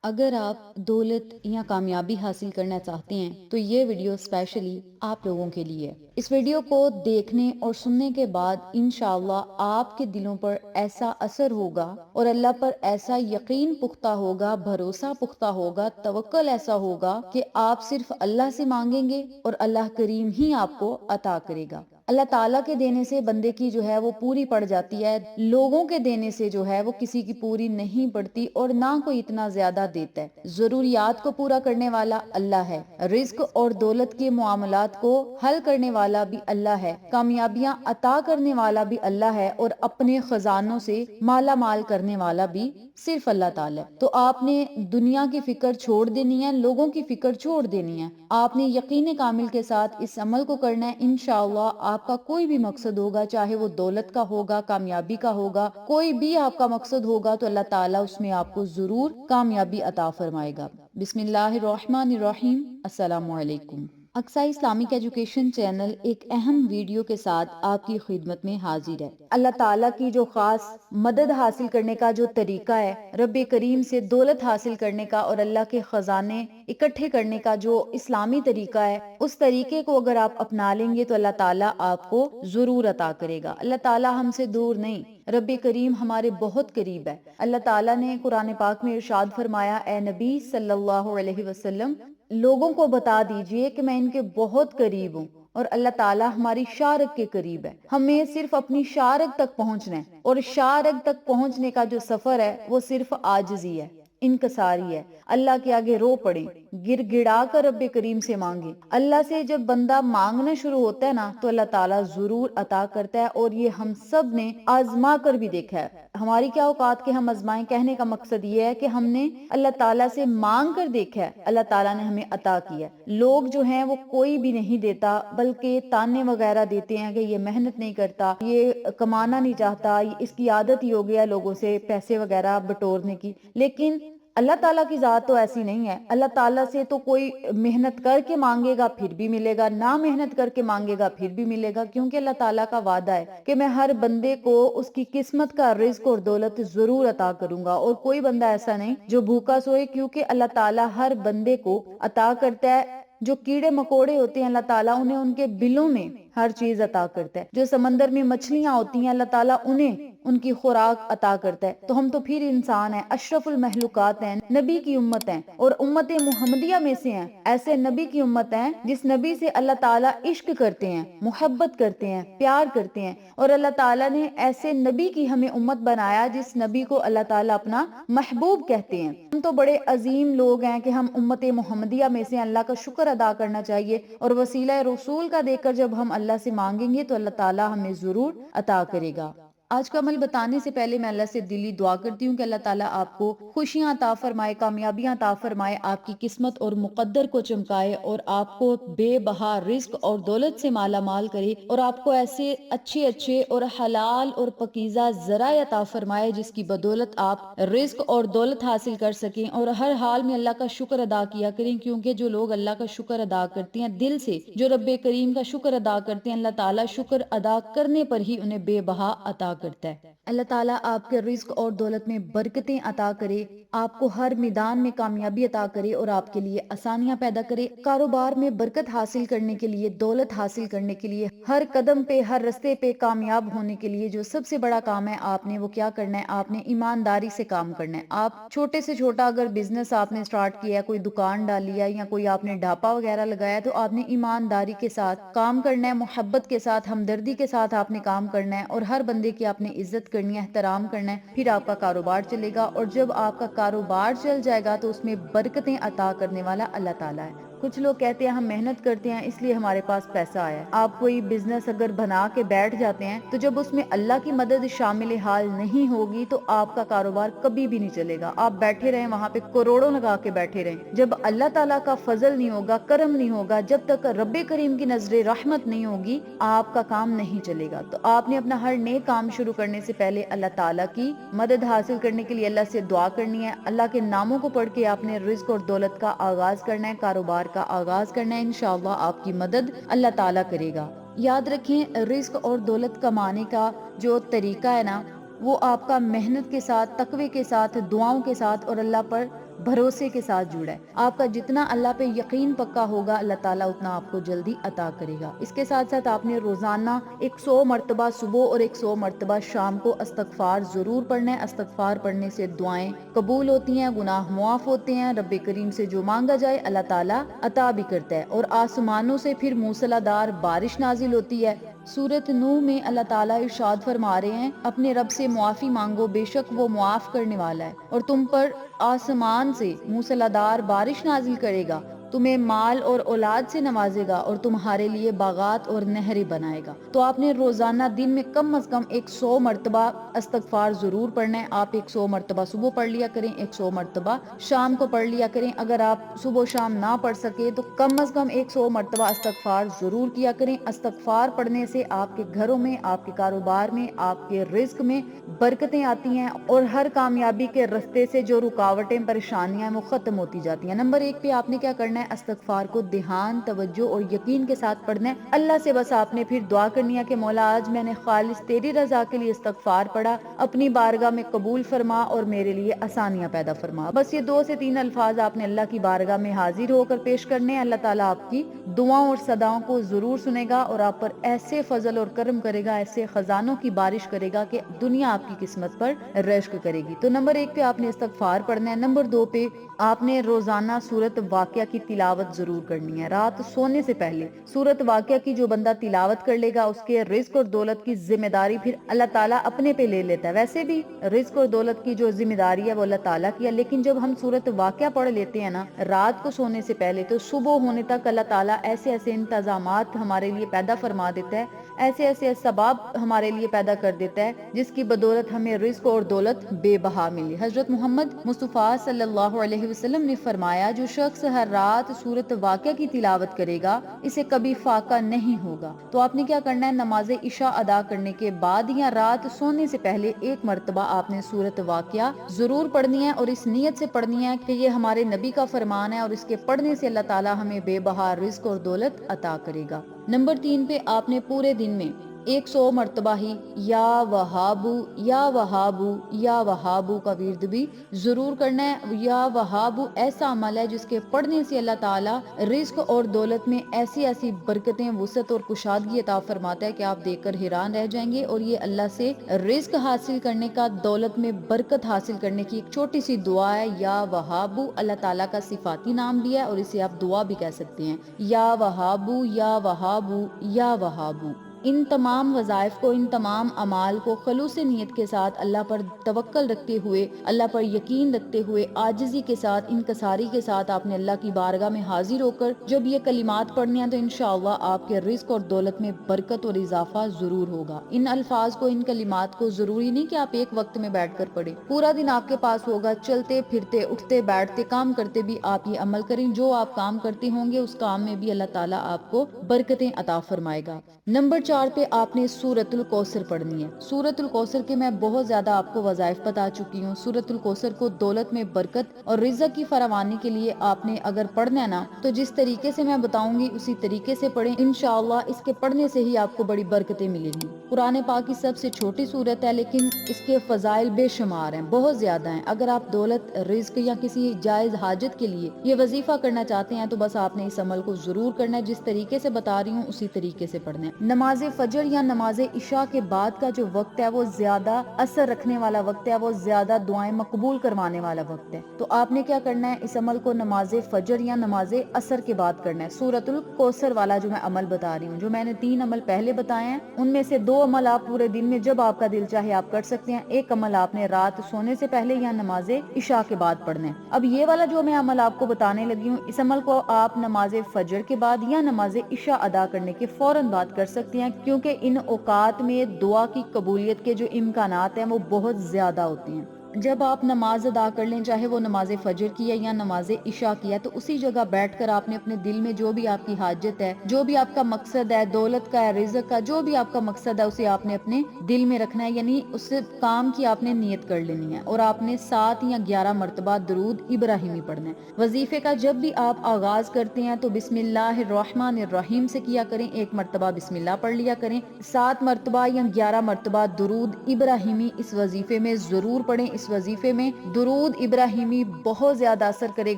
اگر آپ دولت یا کامیابی حاصل کرنا چاہتے ہیں تو یہ ویڈیو اسپیشلی آپ لوگوں کے لیے ہے۔ اس ویڈیو کو دیکھنے اور سننے کے بعد انشاءاللہ آپ کے دلوں پر ایسا اثر ہوگا اور اللہ پر ایسا یقین پختہ ہوگا، بھروسہ پختہ ہوگا، توکل ایسا ہوگا کہ آپ صرف اللہ سے مانگیں گے اور اللہ کریم ہی آپ کو عطا کرے گا۔ اللہ تعالیٰ کے دینے سے بندے کی جو ہے وہ پوری پڑ جاتی ہے، لوگوں کے دینے سے جو ہے وہ کسی کی پوری نہیں پڑتی اور نہ کوئی اتنا زیادہ دیتا ہے۔ ضروریات کو پورا کرنے والا اللہ ہے، رزق اور دولت کے معاملات کو حل کرنے والا بھی اللہ ہے، کامیابیاں عطا کرنے والا بھی اللہ ہے اور اپنے خزانوں سے مالا مال کرنے والا بھی صرف اللہ تعالیٰ ہے۔ تو آپ نے دنیا کی فکر چھوڑ دینی ہے، لوگوں کی فکر چھوڑ دینی ہے، آپ نے یقین کامل کے ساتھ اس عمل کو کرنا ہے۔ انشاءاللہ آپ کا کوئی بھی مقصد ہوگا، چاہے وہ دولت کا ہوگا، کامیابی کا ہوگا، کوئی بھی آپ کا مقصد ہوگا تو اللہ تعالیٰ اس میں آپ کو ضرور کامیابی عطا فرمائے گا۔ بسم اللہ الرحمن الرحیم۔ السلام علیکم۔ اقصی اسلامک ایجوکیشن چینل ایک اہم ویڈیو کے ساتھ آپ کی خدمت میں حاضر ہے۔ اللہ تعالیٰ کی جو خاص مدد حاصل کرنے کا جو طریقہ ہے، رب کریم سے دولت حاصل کرنے کا اور اللہ کے خزانے اکٹھے کرنے کا جو اسلامی طریقہ ہے، اس طریقے کو اگر آپ اپنا لیں گے تو اللہ تعالیٰ آپ کو ضرور عطا کرے گا۔ اللہ تعالیٰ ہم سے دور نہیں، رب کریم ہمارے بہت قریب ہے۔ اللہ تعالیٰ نے قرآن پاک میں ارشاد فرمایا، اے نبی صلی اللہ علیہ وسلم، لوگوں کو بتا دیجئے کہ میں ان کے بہت قریب ہوں، اور اللہ تعالیٰ ہماری شارک کے قریب ہے۔ ہمیں صرف اپنی شارک تک پہنچنا ہے، اور شارک تک پہنچنے کا جو سفر ہے وہ صرف عاجزی ہے، انکساری ہے۔ اللہ کے آگے رو پڑیں، گر گڑا کر رب کریم سے مانگیں۔ اللہ سے جب بندہ مانگنا شروع ہوتا ہے نا تو اللہ تعالیٰ ضرور عطا کرتا ہے، اور یہ ہم سب نے آزما کر بھی دیکھا ہے۔ ہماری کیا اوقات کے ہم آزمائیں، کہنے کا مقصد یہ ہے کہ ہم نے اللہ تعالیٰ سے مانگ کر دیکھا ہے، اللہ تعالیٰ نے ہمیں عطا کیا ہے۔ لوگ جو ہیں وہ کوئی بھی نہیں دیتا، بلکہ تانے وغیرہ دیتے ہیں کہ یہ محنت نہیں کرتا، یہ کمانا نہیں چاہتا، اس کی عادت ہی ہو گیا لوگوں سے پیسے وغیرہ بٹورنے کی۔ لیکن اللہ تعالیٰ کی ذات تو ایسی نہیں ہے۔ اللہ تعالیٰ سے تو کوئی محنت کر کے مانگے گا پھر بھی ملے گا، نہ محنت کر کے مانگے گا پھر بھی ملے گا، کیونکہ اللہ تعالیٰ کا وعدہ ہے کہ میں ہر بندے کو اس کی قسمت کا رزق اور دولت ضرور عطا کروں گا، اور کوئی بندہ ایسا نہیں جو بھوکا سوئے، کیونکہ اللہ تعالیٰ ہر بندے کو عطا کرتا ہے۔ جو کیڑے مکوڑے ہوتے ہیں اللہ تعالیٰ انہیں ان کے بلوں میں ہر چیز عطا کرتا ہے۔ جو سمندر میں مچھلیاں ہوتی ہیں اللہ تعالیٰ انہیں ان کی خوراک عطا کرتا ہے۔ تو ہم تو پھر انسان ہیں، اشرف المخلوقات ہیں، نبی کی امت ہیں، اور امت محمدیہ میں سے ہیں، ایسے نبی کی امت ہیں جس نبی سے اللہ تعالیٰ عشق کرتے ہیں، محبت کرتے ہیں، پیار کرتے ہیں، اور اللہ تعالیٰ نے ایسے نبی کی ہمیں امت بنایا جس نبی کو اللہ تعالیٰ اپنا محبوب کہتے ہیں۔ ہم تو بڑے عظیم لوگ ہیں کہ ہم امت محمدیہ میں سے، اللہ کا شکر ادا کرنا چاہیے، اور وسیلہ رسول کا دیکھ کر جب ہم اللہ سے مانگیں گے تو اللہ تعالیٰ ہمیں ضرور عطا کرے گا۔ آج کا عمل بتانے سے پہلے میں اللہ سے دلی دعا کرتی ہوں کہ اللہ تعالیٰ آپ کو خوشیاں عطا فرمائے، کامیابیاں عطا فرمائے، آپ کی قسمت اور مقدر کو چمکائے، اور آپ کو بے بہا رزق اور دولت سے مالا مال کرے، اور آپ کو ایسے اچھے اچھے اور حلال اور پاکیزہ ذرائع عطا فرمائے جس کی بدولت آپ رزق اور دولت حاصل کر سکیں، اور ہر حال میں اللہ کا شکر ادا کیا کریں، کیونکہ جو لوگ اللہ کا شکر ادا کرتے ہیں دل سے، جو رب کریم کا شکر ادا کرتے ہیں، اللہ تعالیٰ شکر ادا کرنے پر ہی انہیں بے بہا عطا کرتا ہے۔ اللہ تعالیٰ آپ کے رزق اور دولت میں برکتیں عطا کرے، آپ کو ہر میدان میں کامیابی عطا کرے، اور آپ کے لیے آسانیاں پیدا کرے، کاروبار میں برکت حاصل کرنے کے لیے، دولت حاصل کرنے کے لیے، ہر قدم پہ ہر رستے پہ کامیاب ہونے کے لیے جو سب سے بڑا کام ہے آپ نے وہ کیا کرنا ہے، آپ نے ایمانداری سے کام کرنا ہے۔ آپ چھوٹے سے چھوٹا اگر بزنس آپ نے سٹارٹ کیا ہے، کوئی دکان ڈالی ہے یا کوئی آپ نے ڈھابا وغیرہ لگایا، تو آپ نے ایمانداری کے ساتھ کام کرنا ہے، محبت کے ساتھ، ہمدردی کے ساتھ آپ نے کام کرنا ہے، اور ہر بندے کی آپ نے عزت کرنی ہے، احترام کرنا ہے، پھر آپ کا کاروبار چلے گا، اور جب آپ کا کاروبار چل جائے گا تو اس میں برکتیں عطا کرنے والا اللہ تعالیٰ ہے۔ کچھ لوگ کہتے ہیں ہم محنت کرتے ہیں اس لیے ہمارے پاس پیسہ آیا ہے۔ آپ کوئی بزنس اگر بنا کے بیٹھ جاتے ہیں تو جب اس میں اللہ کی مدد شامل حال نہیں ہوگی تو آپ کا کاروبار کبھی بھی نہیں چلے گا۔ آپ بیٹھے رہیں وہاں پہ کروڑوں لگا کے بیٹھے رہیں، جب اللہ تعالیٰ کا فضل نہیں ہوگا، کرم نہیں ہوگا، جب تک رب کریم کی نظر رحمت نہیں ہوگی، آپ کا کام نہیں چلے گا۔ تو آپ نے اپنا ہر نیک کام شروع کرنے سے پہلے اللہ تعالیٰ کی مدد حاصل کرنے کے لیے اللہ سے دعا کرنی ہے، اللہ کے ناموں کو پڑھ کے آپ نے رزق اور دولت کا آغاز کرنا ہے، کاروبار کا آغاز کرنا ہے، انشاءاللہ آپ کی مدد اللہ تعالیٰ کرے گا۔ یاد رکھیں رزق اور دولت کمانے کا جو طریقہ ہے نا، وہ آپ کا محنت کے ساتھ، تقوی کے ساتھ، دعاؤں کے ساتھ اور اللہ پر بھروسے کے ساتھ جڑا ہے۔ آپ کا جتنا اللہ پہ یقین پکا ہوگا اللہ تعالیٰ اتنا آپ کو جلدی عطا کرے گا۔ اس کے ساتھ ساتھ آپ نے روزانہ 100 مرتبہ صبح اور 100 مرتبہ شام کو استغفار ضرور پڑھنا ہے۔ استغفار پڑھنے سے دعائیں قبول ہوتی ہیں، گناہ معاف ہوتے ہیں، رب کریم سے جو مانگا جائے اللہ تعالیٰ عطا بھی کرتا ہے، اور آسمانوں سے پھر موسلا دار بارش نازل ہوتی ہے۔ سورۃ نوح میں اللہ تعالیٰ ارشاد فرما رہے ہیں اپنے رب سے معافی مانگو، بے شک وہ معاف کرنے والا ہے، اور تم پر آسمان سے موسلادھار بارش نازل کرے گا، تمہیں مال اور اولاد سے نوازے گا، اور تمہارے لیے باغات اور نہریں بنائے گا۔ تو آپ نے روزانہ دن میں کم از کم 100 مرتبہ استغفار ضرور پڑھنا ہے۔ آپ 100 مرتبہ صبح پڑھ لیا کریں، 100 مرتبہ شام کو پڑھ لیا کریں۔ اگر آپ صبح و شام نہ پڑھ سکے تو کم از کم 100 مرتبہ استغفار ضرور کیا کریں۔ استغفار پڑھنے سے آپ کے گھروں میں، آپ کے کاروبار میں، آپ کے رزق میں برکتیں آتی ہیں، اور ہر کامیابی کے رستے سے جو رکاوٹیں، پریشانیاں وہ ختم ہوتی جاتی ہیں۔ نمبر 1 پہ آپ نے کیا کرنا ہے، استغفار کو دھیان، توجہ اور یقین کے ساتھ پڑھنا ہے۔ اللہ سے بس آپ نے پھر دعا کرنی ہے کہ مولا آج میں نے خالص تیری رضا کے لیے استغفار پڑھا، اپنی بارگاہ میں قبول فرما اور میرے لیے آسانیاں پیدا فرما۔ بس یہ 2 سے 3 الفاظ آپ نے اللہ کی بارگاہ میں حاضر ہو کر پیش کرنے ہیں۔ اللہ تعالیٰ آپ کی دعاؤں اور صداؤں کو ضرور سنے گا اور آپ پر ایسے فضل اور کرم کرے گا، ایسے خزانوں کی بارش کرے گا کہ دنیا آپ کی قسمت پر رشک کرے گی۔ تو نمبر 1 پہ آپ نے استغفار پڑھنا ہے۔ نمبر 2 پہ آپ نے روزانہ سورۃ واقعہ کی تلاوت ضرور کرنی ہے۔ رات سونے سے پہلے سورۃ واقعہ کی جو بندہ تلاوت کر لے گا اس کے رزق اور دولت کی ذمہ داری پھر اللہ تعالیٰ اپنے پہ لے لیتا ہے۔ ویسے بھی رزق اور دولت کی جو ذمہ داری ہے وہ اللہ تعالیٰ کی ہے، لیکن جب ہم سورۃ واقعہ پڑھ لیتے ہیں نا رات کو سونے سے پہلے، تو صبح ہونے تک اللہ تعالیٰ ایسے ایسے انتظامات ہمارے لیے پیدا فرما دیتا ہے، ایسے ایسے اسباب ہمارے لیے پیدا کر دیتا ہے جس کی بدولت ہمیں رزق اور دولت بے بہا ملی۔ حضرت محمد مصطفیٰ صلی اللہ علیہ وسلم نے فرمایا جو شخص ہر رات سورۃ واقعہ کی تلاوت کرے گا اسے کبھی فاقہ نہیں ہوگا۔ تو آپ نے کیا کرنا ہے، نماز عشاء ادا کرنے کے بعد یا رات سونے سے پہلے 1 مرتبہ آپ نے سورۃ واقعہ ضرور پڑھنی ہے، اور اس نیت سے پڑھنی ہے کہ یہ ہمارے نبی کا فرمان ہے اور اس کے پڑھنے سے اللہ تعالیٰ ہمیں بے بہا رزق اور دولت عطا کرے گا۔ نمبر 3 پہ آپ نے پورے دن میں 100 مرتبہ ہی یا وہابو یا وہابو یا وہابو کا ورد بھی ضرور کرنا ہے۔ یا وہابو ایسا عمل ہے جس کے پڑھنے سے اللہ تعالیٰ رزق اور دولت میں ایسی ایسی برکتیں، وسعت اور کشادگی عطا فرماتا ہے کہ آپ دیکھ کر حیران رہ جائیں گے۔ اور یہ اللہ سے رزق حاصل کرنے کا، دولت میں برکت حاصل کرنے کی ایک چھوٹی سی دعا ہے۔ یا وہابو اللہ تعالیٰ کا صفاتی نام بھی ہے اور اسے آپ دعا بھی کہہ سکتے ہیں، یا وہابو یا وہابو یا وہابو۔ ان تمام وظائف کو، ان تمام اعمال کو خلوص نیت کے ساتھ، اللہ پر توکل رکھتے ہوئے، اللہ پر یقین رکھتے ہوئے، عاجزی کے ساتھ، انکساری کے ساتھ آپ نے اللہ کی بارگاہ میں حاضر ہو کر جب یہ کلمات پڑھنے ہیں تو انشاءاللہ آپ کے رزق اور دولت میں برکت اور اضافہ ضرور ہوگا۔ ان الفاظ کو، ان کلمات کو ضروری نہیں کہ آپ ایک وقت میں بیٹھ کر پڑھیں، پورا دن آپ کے پاس ہوگا، چلتے پھرتے، اٹھتے بیٹھتے، کام کرتے بھی آپ یہ عمل کریں۔ جو آپ کام کرتے ہوں گے اس کام میں بھی اللہ تعالیٰ آپ کو برکتیں عطا فرمائے گا۔ نمبر 4 پہ آپ نے سورۃ الکوثر پڑھنی ہے۔ سورۃ الکوثر کے میں بہت زیادہ آپ کو وظائف بتا چکی ہوں۔ سورۃ الکوثر کو دولت میں برکت اور رزق کی فراوانی کے لیے آپ نے اگر پڑھنا ہے نا تو جس طریقے سے میں بتاؤں گی اسی طریقے سے پڑھیں، انشاءاللہ اس کے پڑھنے سے ہی آپ کو بڑی برکتیں ملیں گی۔ قرآن پاک کی سب سے چھوٹی سورت ہے لیکن اس کے فضائل بے شمار ہیں، بہت زیادہ ہیں۔ اگر آپ دولت، رزق یا کسی جائز حاجت کے لیے یہ وظیفہ کرنا چاہتے ہیں تو بس آپ نے اس عمل کو ضرور کرنا ہے، جس طریقے سے بتا رہی ہوں اسی طریقے سے پڑھنا ہے۔ نماز فجر یا نماز عشاء کے بعد کا جو وقت ہے وہ زیادہ اثر رکھنے والا وقت ہے، وہ زیادہ دعائیں مقبول کروانے والا وقت ہے۔ تو آپ نے کیا کرنا ہے، اس عمل کو نماز فجر یا نماز عصر کے بعد کرنا ہے۔ سورۃ الکوثر والا جو میں عمل بتا رہی ہوں، جو میں نے 3 عمل پہلے بتائے ہیں ان میں سے 2 عمل آپ پورے دن میں جب آپ کا دل چاہے آپ کر سکتے ہیں، ایک عمل آپ نے رات سونے سے پہلے یا نماز عشاء کے بعد پڑھنا ہے۔ اب یہ والا جو میں عمل آپ کو بتانے لگی ہوں، اس عمل کو آپ نماز فجر کے بعد یا نماز عشاء ادا کرنے کے فوراً بعد کر سکتے ہیں، کیونکہ ان اوقات میں دعا کی قبولیت کے جو امکانات ہیں وہ بہت زیادہ ہوتے ہیں۔ جب آپ نماز ادا کر لیں، چاہے وہ نماز فجر کی ہے یا نماز عشاء کی ہے، تو اسی جگہ بیٹھ کر آپ نے اپنے دل میں جو بھی آپ کی حاجت ہے، جو بھی آپ کا مقصد ہے، دولت کا ہے، رزق کا، جو بھی آپ کا مقصد ہے اسے آپ نے اپنے دل میں رکھنا ہے، یعنی اس کام کی آپ نے نیت کر لینی ہے، اور آپ نے 7 یا 11 مرتبہ درود ابراہیمی پڑھنا ہے۔ وظیفے کا جب بھی آپ آغاز کرتے ہیں تو بسم اللہ الرحمن الرحیم سے کیا کریں، 1 مرتبہ بسم اللہ پڑھ لیا کریں، 7 مرتبہ یا 11 مرتبہ درود ابراہیمی اس وظیفے میں ضرور پڑھیں۔ اس اس وظیفے میں درود ابراہیمی بہت زیادہ اثر کرے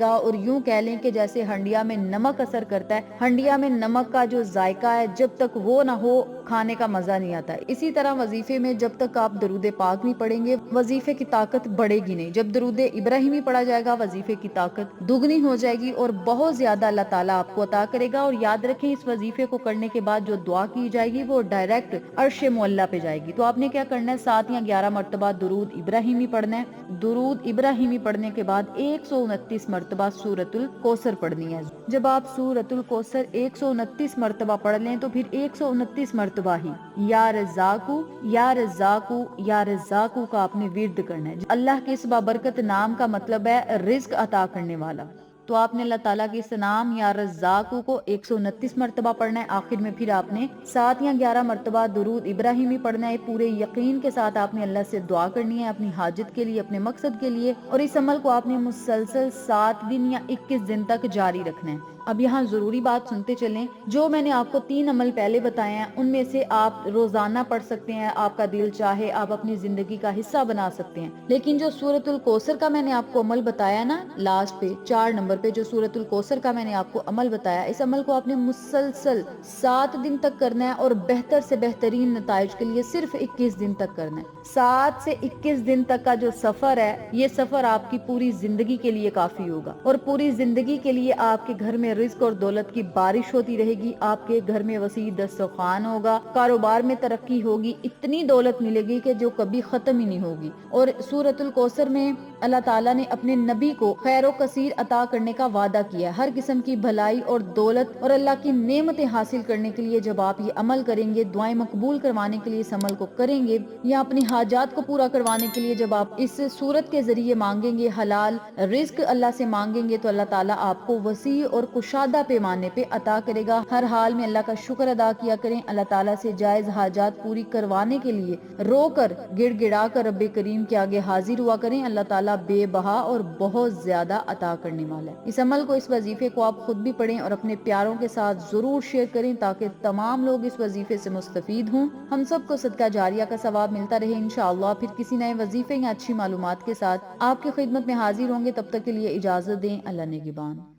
گا، اور یوں کہہ لیں کہ جیسے ہنڈیا میں نمک اثر کرتا ہے، ہنڈیا میں نمک کا جو ذائقہ ہے جب تک وہ نہ ہو کھانے کا مزہ نہیں آتا ہے۔ اسی طرح وظیفے میں جب تک آپ درود پاک نہیں پڑھیں گے وظیفے کی طاقت بڑھے گی نہیں۔ جب درود ابراہیمی پڑھا جائے گا وظیفے کی طاقت دگنی ہو جائے گی اور بہت زیادہ اللہ تعالیٰ آپ کو عطا کرے گا۔ اور یاد رکھیں اس وظیفے کو کرنے کے بعد جو دعا کی جائے گی وہ ڈائریکٹ عرش معلیٰ پہ جائے گی۔ تو آپ نے کیا کرنا ہے، 7 یا 11 مرتبہ درود ابراہیمی پڑھنا ہے۔ درود ابراہیمی پڑھنے کے بعد 129 مرتبہ سورۃ الکوثر پڑھنی ہے۔ جب آپ سورۃ الکوثر 129 مرتبہ پڑھ لیں تو پھر 129 مرتبہ ہی یا رزاقو یا رزاقو یا رزاقو کا آپ نے ورد کرنا ہے۔ اللہ کے اس بابرکت نام کا مطلب ہے رزق عطا کرنے والا۔ تو آپ نے اللہ تعالیٰ کے اس نام یا رزاقو کو 129 مرتبہ پڑھنا ہے۔ آخر میں پھر آپ نے 7 یا 11 مرتبہ درود ابراہیمی پڑھنا ہے۔ پورے یقین کے ساتھ آپ نے اللہ سے دعا کرنی ہے اپنی حاجت کے لیے، اپنے مقصد کے لیے، اور اس عمل کو آپ نے مسلسل 7 دن یا 21 دن تک جاری رکھنا ہے۔ اب یہاں ضروری بات سنتے چلیں، جو میں نے آپ کو 3 عمل پہلے بتائے ہیں ان میں سے آپ روزانہ پڑھ سکتے ہیں، آپ کا دل چاہے آپ اپنی زندگی کا حصہ بنا سکتے ہیں، لیکن جو سورۃ الکوثر کا میں نے آپ کو عمل بتایا نا لاسٹ پہ 4 نمبر پہ، جو سورۃ الکوثر کا میں نے آپ کو عمل بتایا، اس عمل کو آپ نے مسلسل 7 دن تک کرنا ہے اور بہتر سے بہترین نتائج کے لیے صرف 21 دن تک کرنا ہے۔ 7 سے 21 دن تک کا جو سفر ہے یہ سفر آپ کی پوری زندگی کے لیے کافی ہوگا، اور پوری زندگی کے لیے آپ کے گھر میں رزق اور دولت کی بارش ہوتی رہے گی، آپ کے گھر میں وسیع دسترخوان ہوگا، کاروبار میں ترقی ہوگی، اتنی دولت ملے گی کہ جو کبھی ختم ہی نہیں ہوگی۔ اور سورۃ الکوثر میں اللہ تعالیٰ نے اپنے نبی کو خیر و کثیر عطا کرنے کا وعدہ کیا ہے، ہر قسم کی بھلائی اور دولت اور اللہ کی نعمتیں حاصل کرنے کے لیے جب آپ یہ عمل کریں گے، دعائیں مقبول کروانے کے لیے اس عمل کو کریں گے، یا اپنی حاجات کو پورا کروانے کے لیے جب آپ اس سورت کے ذریعے مانگیں گے، حلال رزق اللہ سے مانگیں گے، تو اللہ تعالیٰ آپ کو وسیع اور کشادہ پیمانے پہ عطا کرے گا۔ ہر حال میں اللہ کا شکر ادا کیا کریں، اللہ تعالیٰ سے جائز حاجات پوری کروانے کے لیے رو کر گڑ گڑا کر رب کریم کے آگے حاضر ہوا کریں، اللہ تعالیٰ بے بہا اور بہت زیادہ عطا کرنے والا ہے۔ اس عمل کو، اس وظیفے کو آپ خود بھی پڑھیں اور اپنے پیاروں کے ساتھ ضرور شیئر کریں تاکہ تمام لوگ اس وظیفے سے مستفید ہوں، ہم سب کو صدقہ جاریہ کا ثواب ملتا رہے انشاءاللہ۔ پھر کسی نئے وظیفے یا اچھی معلومات کے ساتھ آپ کی خدمت میں حاضر ہوں گے، تب تک کے لیے اجازت دیں، اللہ نگہبان۔